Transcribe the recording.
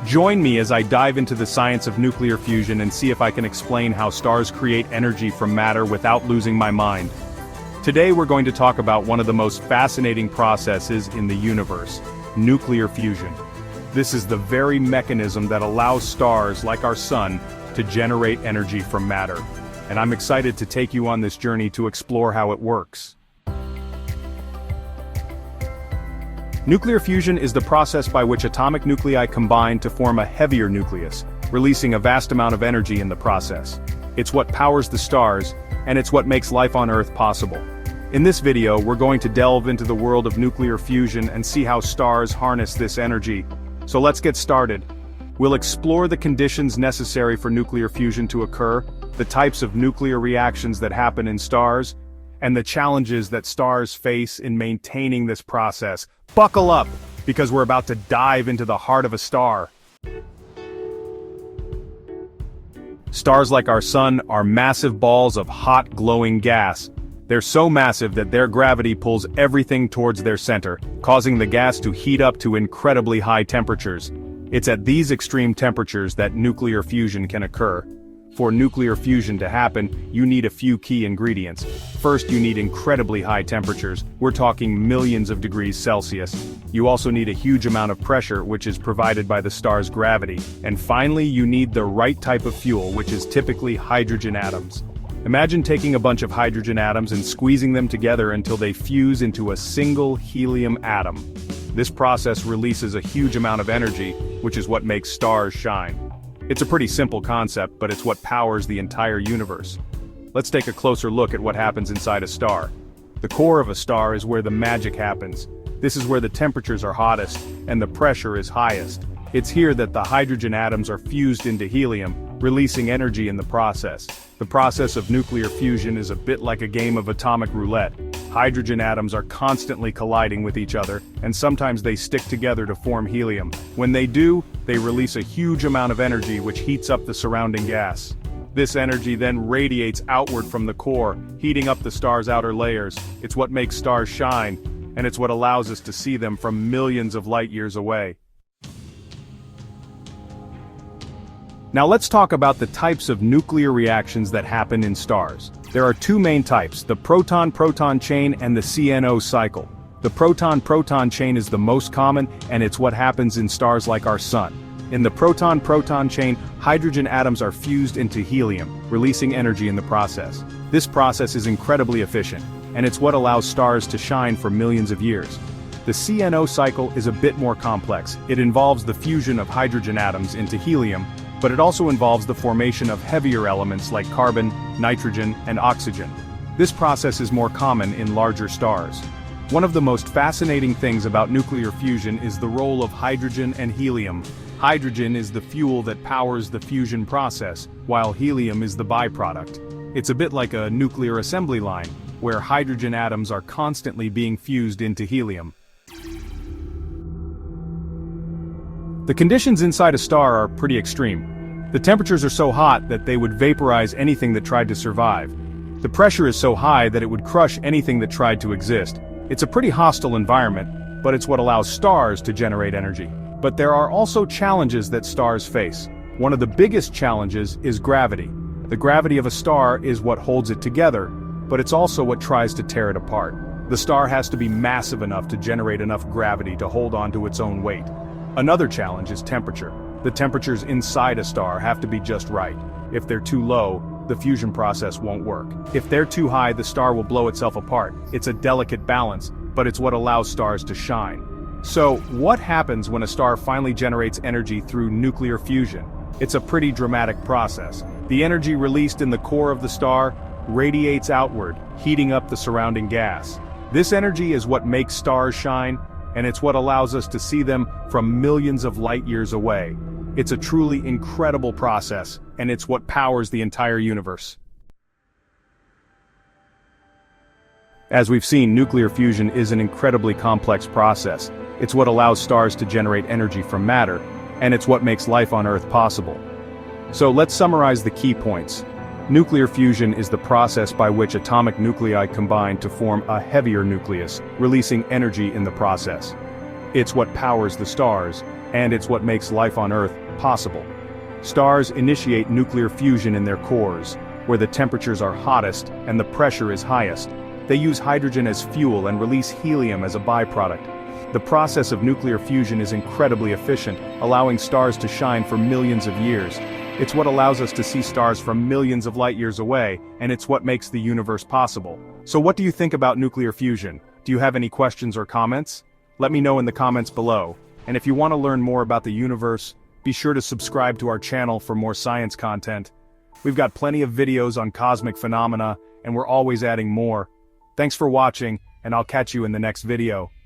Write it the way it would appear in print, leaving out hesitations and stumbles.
Join me as I dive into the science of nuclear fusion and see if I can explain how stars create energy from matter without losing my mind. Today we're going to talk about one of the most fascinating processes in the universe, nuclear fusion. This is the very mechanism that allows stars like our sun to generate energy from matter. And I'm excited to take you on this journey to explore how it works. Nuclear fusion is the process by which atomic nuclei combine to form a heavier nucleus, releasing a vast amount of energy in the process. It's what powers the stars, and it's what makes life on Earth possible. In this video, we're going to delve into the world of nuclear fusion and see how stars harness this energy. So let's get started. We'll explore the conditions necessary for nuclear fusion to occur, the types of nuclear reactions that happen in stars, and the challenges that stars face in maintaining this process. Buckle up, because we're about to dive into the heart of a star. Stars like our sun are massive balls of hot, glowing gas. They're so massive that their gravity pulls everything towards their center, causing the gas to heat up to incredibly high temperatures. It's at these extreme temperatures that nuclear fusion can occur. For nuclear fusion to happen, you need a few key ingredients. First, you need incredibly high temperatures. We're talking millions of degrees Celsius. You also need a huge amount of pressure, which is provided by the star's gravity. And finally, you need the right type of fuel, which is typically hydrogen atoms. Imagine taking a bunch of hydrogen atoms and squeezing them together until they fuse into a single helium atom. This process releases a huge amount of energy, which is what makes stars shine. It's a pretty simple concept, but it's what powers the entire universe. Let's take a closer look at what happens inside a star. The core of a star is where the magic happens. This is where the temperatures are hottest, and the pressure is highest. It's here that the hydrogen atoms are fused into helium, releasing energy in the process. The process of nuclear fusion is a bit like a game of atomic roulette. Hydrogen atoms are constantly colliding with each other, and sometimes they stick together to form helium. When they do, they release a huge amount of energy which heats up the surrounding gas. This energy then radiates outward from the core, heating up the star's outer layers. It's what makes stars shine, and it's what allows us to see them from millions of light years away. Now let's talk about the types of nuclear reactions that happen in stars. There are two main types, the proton-proton chain and the CNO cycle. The proton-proton chain is the most common, and it's what happens in stars like our sun. In the proton-proton chain, hydrogen atoms are fused into helium, releasing energy in the process. This process is incredibly efficient, and it's what allows stars to shine for millions of years. The CNO cycle is a bit more complex. It involves the fusion of hydrogen atoms into helium, but it also involves the formation of heavier elements like carbon, nitrogen, and oxygen. This process is more common in larger stars. One of the most fascinating things about nuclear fusion is the role of hydrogen and helium. Hydrogen is the fuel that powers the fusion process, while helium is the byproduct. It's a bit like a nuclear assembly line, where hydrogen atoms are constantly being fused into helium. The conditions inside a star are pretty extreme. The temperatures are so hot that they would vaporize anything that tried to survive. The pressure is so high that it would crush anything that tried to exist. It's a pretty hostile environment, but it's what allows stars to generate energy. But there are also challenges that stars face. One of the biggest challenges is gravity. The gravity of a star is what holds it together, but it's also what tries to tear it apart. The star has to be massive enough to generate enough gravity to hold on to its own weight. Another challenge is temperature. The temperatures inside a star have to be just right. If they're too low, the fusion process won't work. If they're too high, the star will blow itself apart. It's a delicate balance, but it's what allows stars to shine. So, what happens when a star finally generates energy through nuclear fusion? It's a pretty dramatic process. The energy released in the core of the star radiates outward, heating up the surrounding gas. This energy is what makes stars shine, and it's what allows us to see them from millions of light years away. It's a truly incredible process, and it's what powers the entire universe. As we've seen, nuclear fusion is an incredibly complex process. It's what allows stars to generate energy from matter, and it's what makes life on Earth possible. So let's summarize the key points. Nuclear fusion is the process by which atomic nuclei combine to form a heavier nucleus, releasing energy in the process. It's what powers the stars, and it's what makes life on Earth possible. Stars initiate nuclear fusion in their cores, where the temperatures are hottest and the pressure is highest. They use hydrogen as fuel and release helium as a byproduct. The process of nuclear fusion is incredibly efficient, allowing stars to shine for millions of years. It's what allows us to see stars from millions of light years away, and it's what makes the universe possible. So what do you think about nuclear fusion? Do you have any questions or comments? Let me know in the comments below. And if you want to learn more about the universe, be sure to subscribe to our channel for more science content. We've got plenty of videos on cosmic phenomena, and we're always adding more. Thanks for watching, and I'll catch you in the next video.